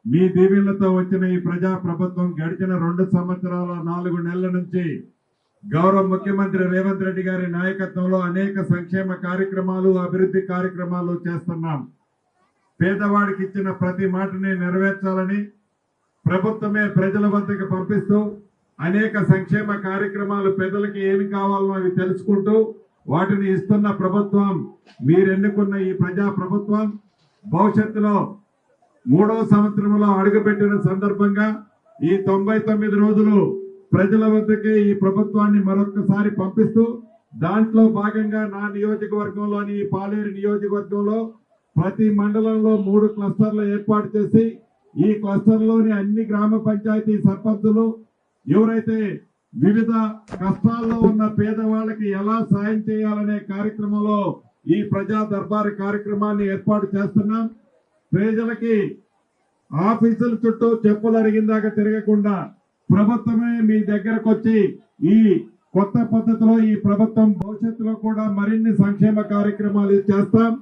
మీ దీవెనలతో వచ్చిన ఈ ప్రజా ప్రభుత్వం గడిచిన 2 సంవత్సరాల 4 నెలల నుంచి గౌరవ ముఖ్యమంత్రి రేవంత్ రెడ్డి గారి నాయకత్వంలో అనేక సంక్షేమ కార్యక్రమాలు అభివృద్ధి కార్యక్రమాలు చేస్తున్నాం. పేదవాడికి ఇచ్చిన ప్రతి మాటని నెరవేర్చాలని ప్రభుత్వమే ప్రజల వద్దకు పంపిస్తూ అనేక సంక్షేమ కార్యక్రమాలు పేదలకు ఏమి కావాలో అవి తెలుసుకుంటూ వాటిని ఇస్తున్న ప్రభుత్వం మీరు ఎన్నుకున్న ఈ ప్రజా ప్రభుత్వం. భవిష్యత్తులో 3వ సంవత్సరంలో అడుగుపెట్టిన సందర్భంగా ఈ 99 రోజులు ప్రజల వద్దకే ఈ ప్రభుత్వాన్ని మరొకసారి పంపిస్తూ దాంట్లో భాగంగా నా నియోజకవర్గంలోని పాలేరు నియోజకవర్గంలో ప్రతి మండలంలో 3 క్లస్టర్లు ఏర్పాటు చేసి ఈ క్లస్టర్లోని అన్ని గ్రామ పంచాయతీ సర్పంచులు ఎవరైతే వివిధ కష్టాల్లో ఉన్న పేదవాళ్ళకి ఎలా సాయం చేయాలనే కార్యక్రమంలో ఈ ప్రజా దర్బారు కార్యక్రమాన్ని ఏర్పాటు చేస్తున్నాం. ప్రజలకి ఆఫీసుల చుట్టూ చెప్పులు అరిగిందాక తిరగకుండా ప్రభుత్వమే మీ దగ్గరకు వచ్చి ఈ కొత్త పద్ధతిలో ఈ ప్రభుత్వం భవిష్యత్తులో కూడా మరిన్ని సంక్షేమ కార్యక్రమాలు చేస్తాం.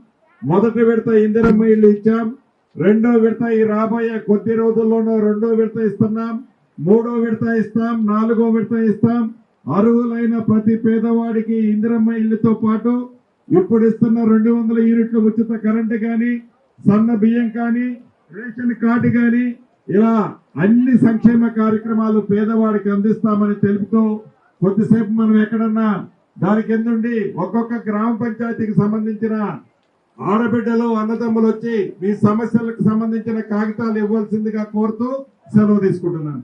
మొదటి విడత ఇందిరమ్మ ఇల్లు ఇచ్చాం. 2వ విడత ఈ రాబోయే కొద్ది రోజుల్లోనూ 2వ విడత ఇస్తున్నాం. 3వ విడత ఇస్తాం. 4వ విడత ఇస్తాం. అర్హులైన ప్రతి పేదవాడికి ఇందిరమ్మ ఇల్లుతో పాటు ఇప్పుడు ఇస్తున్న 200 యూనిట్ల ఉచిత కరెంటు కానీ సన్న బియ్యం కానీ రేషన్ కార్డు కానీ ఇలా అన్ని సంక్షేమ కార్యక్రమాలు పేదవాడికి అందిస్తామని తెలుపుతూ కొద్దిసేపు మనం ఎక్కడన్నా దాని కిందుండి ఒక్కొక్క గ్రామ పంచాయతీకి సంబంధించిన ఆడబిడ్డలు అన్నదమ్ములు వచ్చి మీ సమస్యలకు సంబంధించిన కాగితాలు ఇవ్వాల్సిందిగా కోరుతూ సెలవు తీసుకుంటున్నాను.